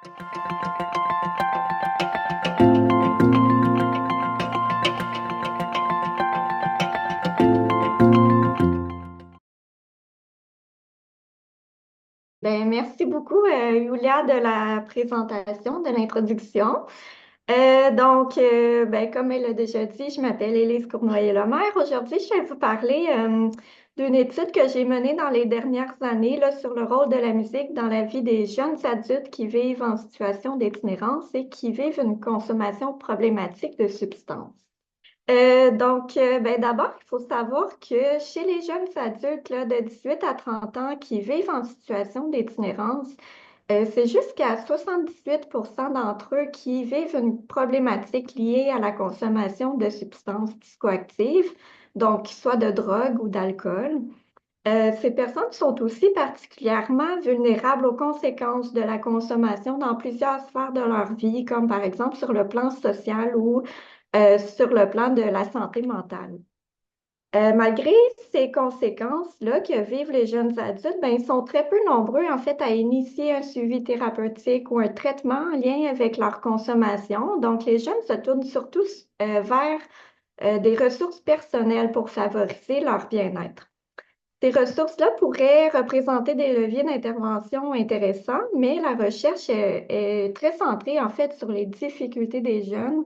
Ben, merci beaucoup, Yulia, de la présentation, de l'introduction. Ben, comme elle l'a déjà dit, je m'appelle Élise Cournoyer-Lemaire. Aujourd'hui, je vais vous parler d'une étude que j'ai menée dans les dernières années là, sur le rôle de la musique dans la vie des jeunes adultes qui vivent en situation d'itinérance et qui vivent une consommation problématique de substances. Ben, d'abord, il faut savoir que chez les jeunes adultes là, de 18 à 30 ans qui vivent en situation d'itinérance, c'est jusqu'à 78% d'entre eux qui vivent une problématique liée à la consommation de substances psychoactives, donc soit de drogue ou d'alcool. Ces personnes sont aussi particulièrement vulnérables aux conséquences de la consommation dans plusieurs sphères de leur vie, comme par exemple sur le plan social ou sur le plan de la santé mentale. Malgré ces conséquences-là que vivent les jeunes adultes, ben, ils sont très peu nombreux en fait à initier un suivi thérapeutique ou un traitement en lien avec leur consommation. Donc, les jeunes se tournent surtout vers des ressources personnelles pour favoriser leur bien-être. Ces ressources-là pourraient représenter des leviers d'intervention intéressants, mais la recherche est très centrée en fait sur les difficultés des jeunes.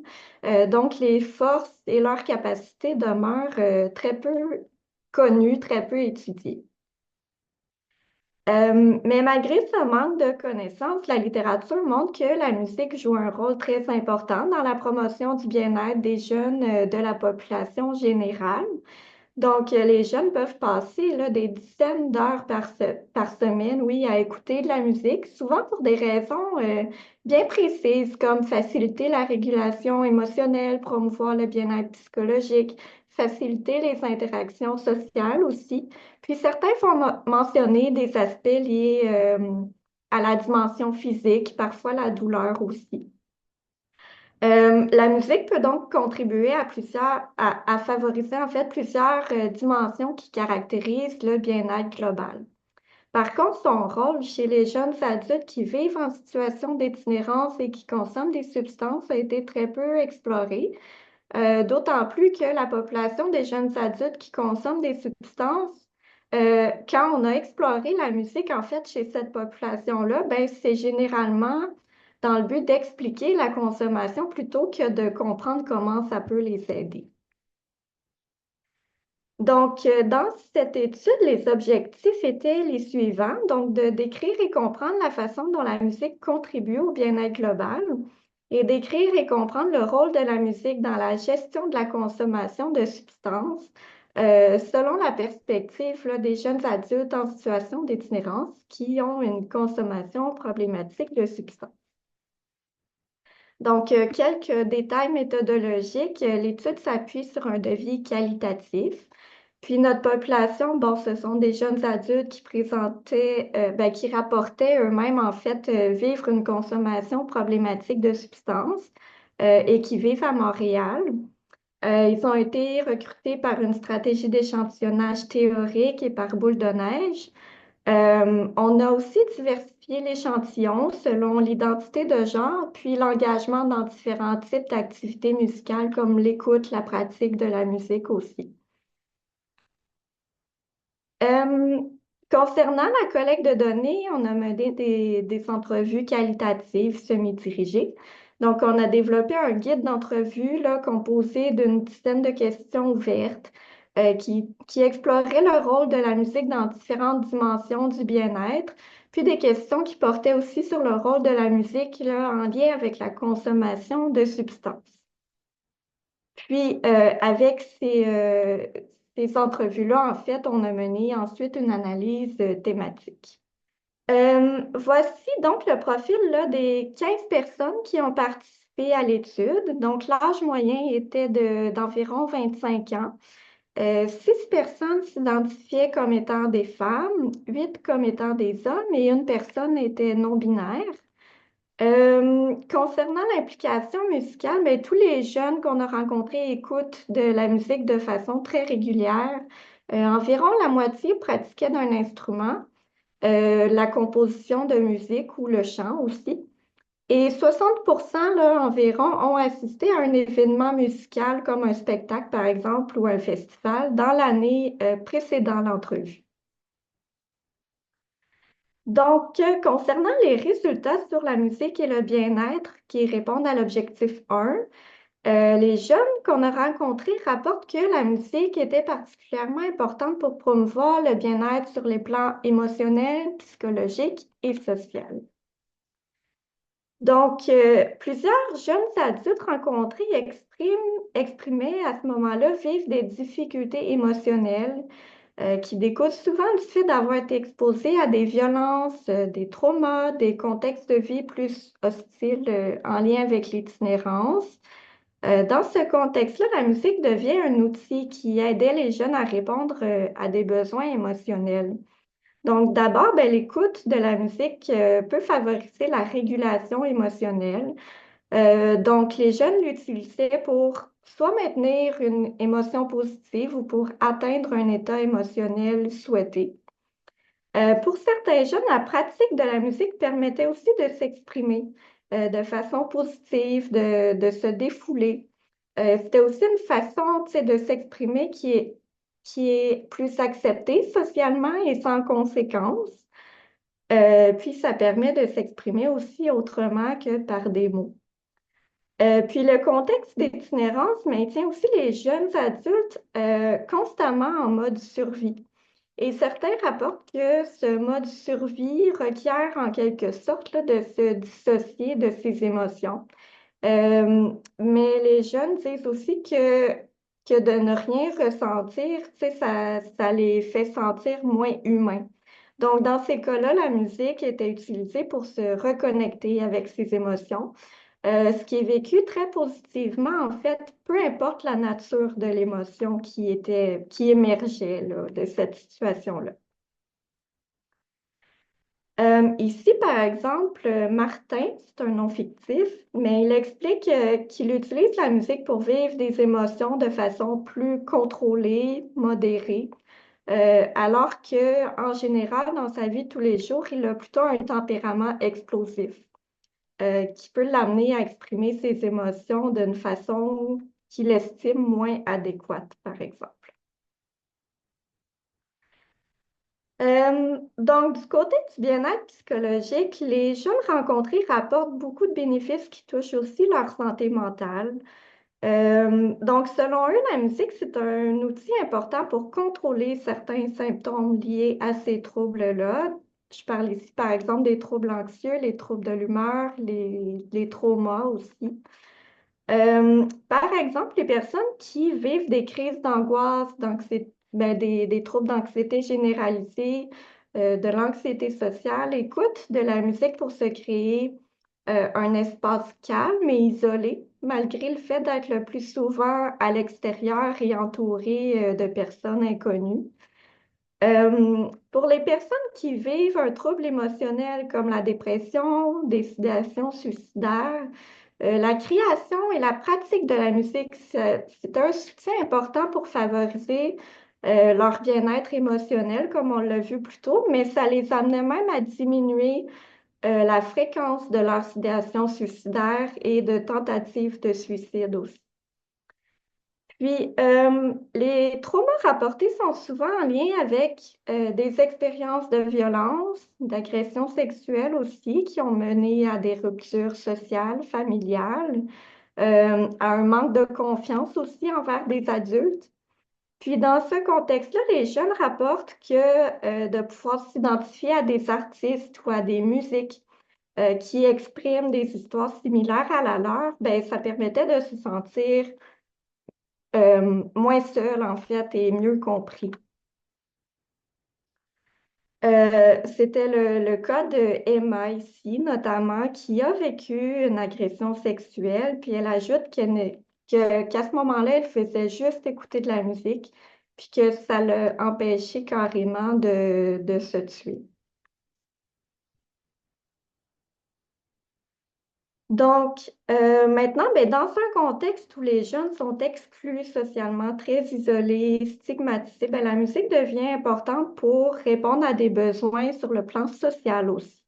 Donc, les forces et leurs capacités demeurent très peu connues, très peu étudiées. Mais malgré ce manque de connaissances, la littérature montre que la musique joue un rôle très important dans la promotion du bien-être des jeunes de la population générale. Donc, les jeunes peuvent passer là, des dizaines d'heures par semaine, oui, à écouter de la musique, souvent pour des raisons bien précises, comme faciliter la régulation émotionnelle, promouvoir le bien-être psychologique, faciliter les interactions sociales aussi. Puis certains font mentionner des aspects liés à la dimension physique, parfois la douleur aussi. La musique peut donc contribuer à favoriser en fait plusieurs dimensions qui caractérisent le bien-être global. Par contre, son rôle chez les jeunes adultes qui vivent en situation d'itinérance et qui consomment des substances a été très peu exploré, d'autant plus que la population des jeunes adultes qui consomment des substances, quand on a exploré la musique en fait chez cette population-là, ben, c'est généralement dans le but d'expliquer la consommation plutôt que de comprendre comment ça peut les aider. Donc, dans cette étude, les objectifs étaient les suivants, donc de décrire et comprendre la façon dont la musique contribue au bien-être global et décrire et comprendre le rôle de la musique dans la gestion de la consommation de substances, selon la perspective là, des jeunes adultes en situation d'itinérance qui ont une consommation problématique de substances. Donc, quelques détails méthodologiques. L'étude s'appuie sur un devis qualitatif. Puis notre population, bon, ce sont des jeunes adultes qui qui rapportaient eux-mêmes en fait vivre une consommation problématique de substances et qui vivent à Montréal. Ils ont été recrutés par une stratégie d'échantillonnage théorique et par boule de neige. On a aussi diversifié l'échantillon selon l'identité de genre, puis l'engagement dans différents types d'activités musicales comme l'écoute, la pratique de la musique aussi. Euh, Concernant la collecte de données, on a mené des entrevues qualitatives semi-dirigées. Donc, on a développé un guide d'entrevue là, composé d'une dizaine de questions ouvertes qui exploraient le rôle de la musique dans différentes dimensions du bien-être, puis des questions qui portaient aussi sur le rôle de la musique là, en lien avec la consommation de substances. Puis, avec ces entrevues-là, en fait, on a mené ensuite une analyse thématique. Voici donc le profil là, des 15 personnes qui ont participé à l'étude. Donc, l'âge moyen était d'environ 25 ans. 6 personnes s'identifiaient comme étant des femmes, 8 comme étant des hommes et une personne était non-binaire. Concernant l'implication musicale, ben, tous les jeunes qu'on a rencontrés écoutent de la musique de façon très régulière. Environ la moitié pratiquait d'un instrument, la composition de musique ou le chant aussi. Et 60% là, environ ont assisté à un événement musical comme un spectacle, par exemple, ou un festival dans l'année précédant l'entrevue. Donc, concernant les résultats sur la musique et le bien-être qui répondent à l'objectif 1, les jeunes qu'on a rencontrés rapportent que la musique était particulièrement importante pour promouvoir le bien-être sur les plans émotionnels, psychologiques et social. Donc, plusieurs jeunes adultes rencontrés exprimaient à ce moment-là vivre des difficultés émotionnelles qui découlent souvent du fait d'avoir été exposés à des violences, des traumas, des contextes de vie plus hostiles en lien avec l'itinérance. Dans ce contexte-là, la musique devient un outil qui aidait les jeunes à répondre à des besoins émotionnels. Donc, d'abord, ben, l'écoute de la musique peut favoriser la régulation émotionnelle. Donc, les jeunes l'utilisaient pour soit maintenir une émotion positive ou pour atteindre un état émotionnel souhaité. Pour certains jeunes, la pratique de la musique permettait aussi de s'exprimer de façon positive, de se défouler. C'était aussi une façon, tu sais, de s'exprimer qui est plus acceptée socialement et sans conséquence. Puis ça permet de s'exprimer aussi autrement que par des mots. Puis le contexte d'itinérance maintient aussi les jeunes adultes constamment en mode survie. Et certains rapportent que ce mode survie requiert en quelque sorte là, de se dissocier de ses émotions. Mais les jeunes disent aussi que de ne rien ressentir, tu sais, ça les fait sentir moins humains. Donc, dans ces cas-là, la musique était utilisée pour se reconnecter avec ses émotions, ce qui est vécu très positivement, en fait, peu importe la nature de l'émotion qui émergeait là, de cette situation-là. Ici, par exemple, Martin, c'est un nom fictif, mais il explique qu'il utilise la musique pour vivre des émotions de façon plus contrôlée, modérée, alors que, en général, dans sa vie de tous les jours, il a plutôt un tempérament explosif, qui peut l'amener à exprimer ses émotions d'une façon qu'il estime moins adéquate, par exemple. Donc, du côté du bien-être psychologique, les jeunes rencontrés rapportent beaucoup de bénéfices qui touchent aussi leur santé mentale. Donc, selon eux, la musique, c'est un outil important pour contrôler certains symptômes liés à ces troubles-là. Je parle ici, par exemple, des troubles anxieux, les troubles de l'humeur, les traumas aussi. Par exemple, les personnes qui vivent des crises d'angoisse, d'anxiété, ben, des troubles d'anxiété généralisée, de l'anxiété sociale, écoutent de la musique pour se créer un espace calme et isolé, malgré le fait d'être le plus souvent à l'extérieur et entouré de personnes inconnues. Pour les personnes qui vivent un trouble émotionnel comme la dépression, des idéations suicidaires, la création et la pratique de la musique, c'est un soutien important pour favoriser leur bien-être émotionnel, comme on l'a vu plus tôt, mais ça les amenait même à diminuer la fréquence de leurs idéations suicidaires et de tentatives de suicide aussi. Puis, les traumas rapportés sont souvent en lien avec des expériences de violence, d'agression sexuelle aussi, qui ont mené à des ruptures sociales, familiales, à un manque de confiance aussi envers des adultes. Puis, dans ce contexte-là, les jeunes rapportent que de pouvoir s'identifier à des artistes ou à des musiques qui expriment des histoires similaires à la leur, ben, ça permettait de se sentir moins seul, en fait, et mieux compris. C'était le cas de Emma ici, notamment, qui a vécu une agression sexuelle, puis elle ajoute qu'à ce moment-là, elle faisait juste écouter de la musique, puis que ça l'a empêché carrément de se tuer. Donc, maintenant, ben, dans un contexte où les jeunes sont exclus socialement, très isolés, stigmatisés, ben, la musique devient importante pour répondre à des besoins sur le plan social aussi.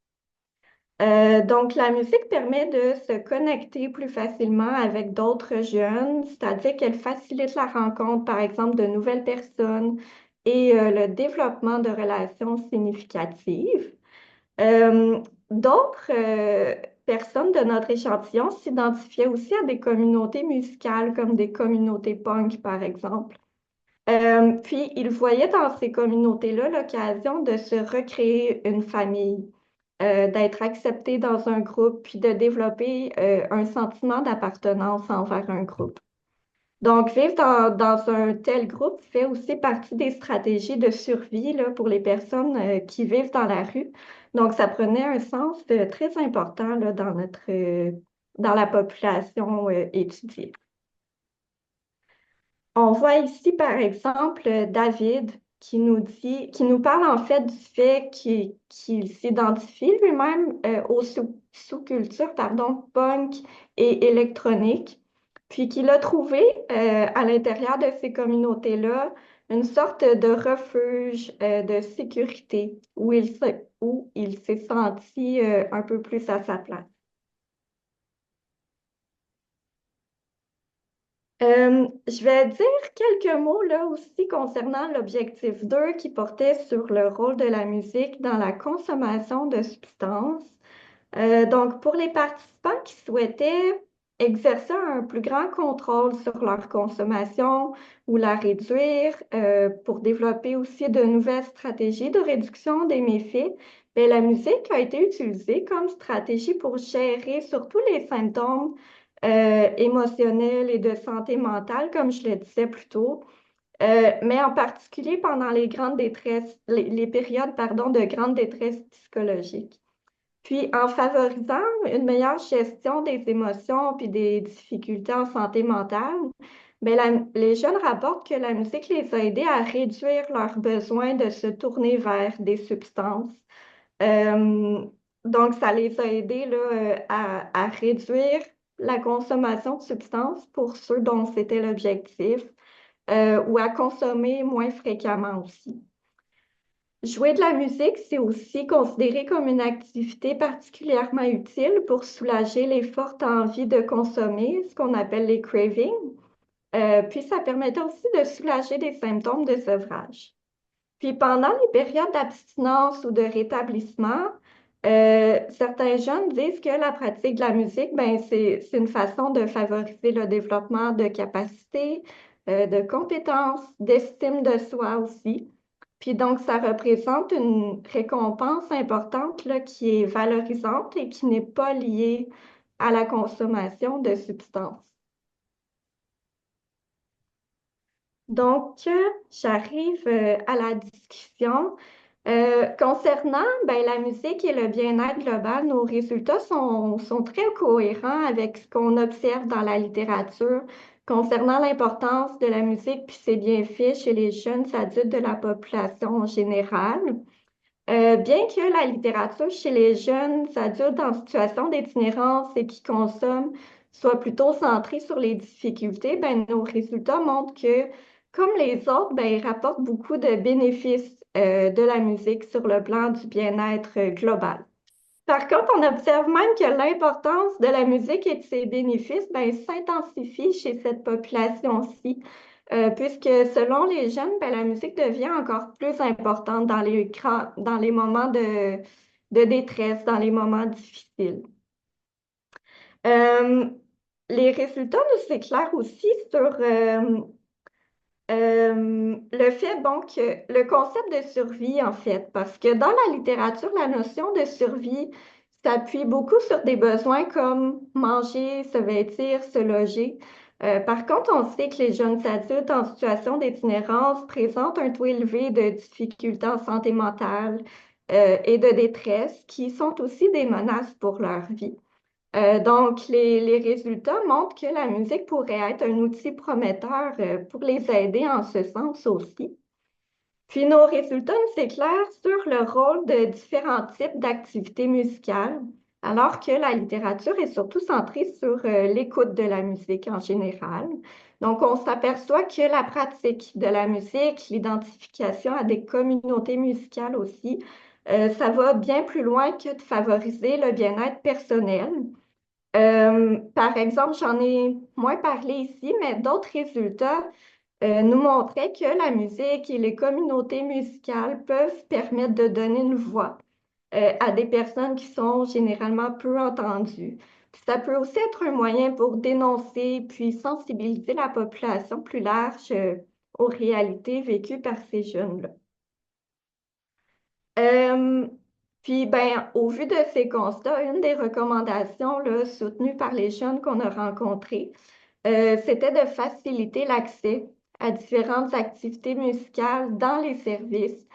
Donc, la musique permet de se connecter plus facilement avec d'autres jeunes, c'est-à-dire qu'elle facilite la rencontre, par exemple, de nouvelles personnes et le développement de relations significatives. Euh, d'autres personnes de notre échantillon s'identifiaient aussi à des communautés musicales, comme des communautés punk, par exemple. Puis, ils voyaient dans ces communautés-là l'occasion de se recréer une famille, d'être acceptés dans un groupe, puis de développer un sentiment d'appartenance envers un groupe. Donc, vivre dans un tel groupe fait aussi partie des stratégies de survie là, pour les personnes qui vivent dans la rue. Donc, ça prenait un sens très important là, dans la population étudiée. On voit ici, par exemple, David qui nous parle en fait du fait qu'il s'identifie lui-même aux sous-cultures, pardon, punk et électronique, puis qu'il a trouvé à l'intérieur de ces communautés-là une sorte de refuge de sécurité où il s'est senti un peu plus à sa place. Je vais dire quelques mots là aussi concernant l'objectif 2 qui portait sur le rôle de la musique dans la consommation de substances. Donc, pour les participants qui souhaitaient exercer un plus grand contrôle sur leur consommation ou la réduire, pour développer aussi de nouvelles stratégies de réduction des méfaits, bien, la musique a été utilisée comme stratégie pour gérer surtout les symptômes émotionnels et de santé mentale, comme je le disais plus tôt. Mais en particulier pendant les périodes, pardon, de grande détresse psychologique. Puis, en favorisant une meilleure gestion des émotions puis des difficultés en santé mentale, ben, les jeunes rapportent que la musique les a aidés à réduire leur besoin de se tourner vers des substances. Euh, donc, ça les a aidés là, à réduire la consommation de substances pour ceux dont c'était l'objectif, ou à consommer moins fréquemment aussi. Jouer de la musique, c'est aussi considéré comme une activité particulièrement utile pour soulager les fortes envies de consommer, ce qu'on appelle les cravings. Puis ça permettait aussi de soulager des symptômes de sevrage. Puis pendant les périodes d'abstinence ou de rétablissement, certains jeunes disent que la pratique de la musique, ben, c'est une façon de favoriser le développement de capacités, de compétences, d'estime de soi aussi. Puis donc, ça représente une récompense importante là, qui est valorisante et qui n'est pas liée à la consommation de substances. Donc, j'arrive à la discussion. Concernant ben, la musique et le bien-être global, nos résultats sont très cohérents avec ce qu'on observe dans la littérature concernant l'importance de la musique puis ses bienfaits chez les jeunes adultes de la population en général. Bien que la littérature chez les jeunes adultes en situation d'itinérance et qui consomment soit plutôt centrée sur les difficultés, ben, nos résultats montrent que, comme les autres, ben, ils rapportent beaucoup de bénéfices de la musique sur le plan du bien-être global. Par contre, on observe même que l'importance de la musique et de ses bénéfices ben, s'intensifie chez cette population-ci, puisque selon les jeunes, ben, la musique devient encore plus importante dans les moments de détresse, dans les moments difficiles. Euh, les résultats nous éclairent aussi sur le fait, bon, que le concept de survie, en fait, parce que dans la littérature, la notion de survie s'appuie beaucoup sur des besoins comme manger, se vêtir, se loger. Par contre, on sait que les jeunes adultes en situation d'itinérance présentent un taux élevé de difficultés en santé mentale, et de détresse, qui sont aussi des menaces pour leur vie. Donc, les résultats montrent que la musique pourrait être un outil prometteur pour les aider en ce sens aussi. Puis, nos résultats nous éclairent sur le rôle de différents types d'activités musicales, alors que la littérature est surtout centrée sur l'écoute de la musique en général. Donc, on s'aperçoit que la pratique de la musique, l'identification à des communautés musicales aussi, Ça va bien plus loin que de favoriser le bien-être personnel. Par exemple, j'en ai moins parlé ici, mais d'autres résultats nous montraient que la musique et les communautés musicales peuvent permettre de donner une voix à des personnes qui sont généralement peu entendues. Puis ça peut aussi être un moyen pour dénoncer puis sensibiliser la population plus large aux réalités vécues par ces jeunes-là. Euh, Puis, ben, au vu de ces constats, une des recommandations là, soutenues par les jeunes qu'on a rencontrés, c'était de faciliter l'accès à différentes activités musicales dans les services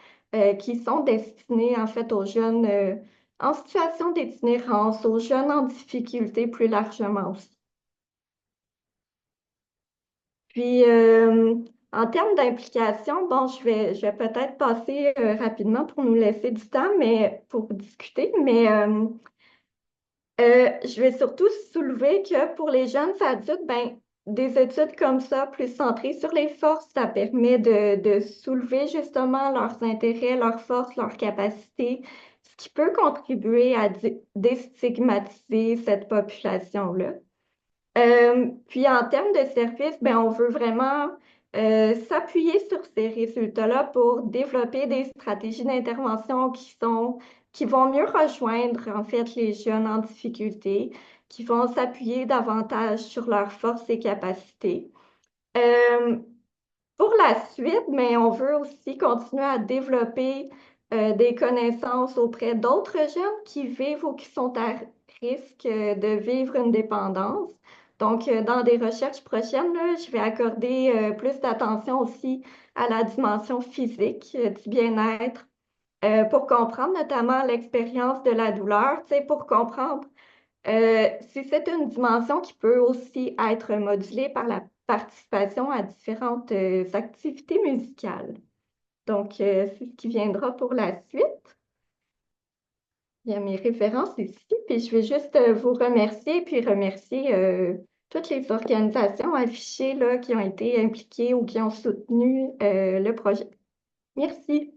qui sont destinés en fait aux jeunes en situation d'itinérance, aux jeunes en difficulté plus largement aussi. Puis, en termes d'implication, bon, je vais peut-être passer rapidement pour nous laisser du temps, mais pour discuter, mais je vais surtout soulever que pour les jeunes adultes, ben, des études comme ça, plus centrées sur les forces, ça permet de soulever justement leurs intérêts, leurs forces, leurs capacités, ce qui peut contribuer à déstigmatiser cette population-là. Puis en termes de services, ben, on veut vraiment s'appuyer sur ces résultats-là pour développer des stratégies d'intervention qui vont mieux rejoindre en fait les jeunes en difficulté, qui vont s'appuyer davantage sur leurs forces et capacités. Euh, pour la suite, mais on veut aussi continuer à développer des connaissances auprès d'autres jeunes qui vivent ou qui sont à risque de vivre une dépendance. Donc, dans des recherches prochaines, là, je vais accorder plus d'attention aussi à la dimension physique du bien-être pour comprendre notamment l'expérience de la douleur, tu sais, pour comprendre si c'est une dimension qui peut aussi être modulée par la participation à différentes activités musicales. Donc, c'est ce qui viendra pour la suite. Il y a mes références ici, puis je vais juste vous remercier, puis remercier toutes les organisations affichées là, qui ont été impliquées ou qui ont soutenu le projet. Merci.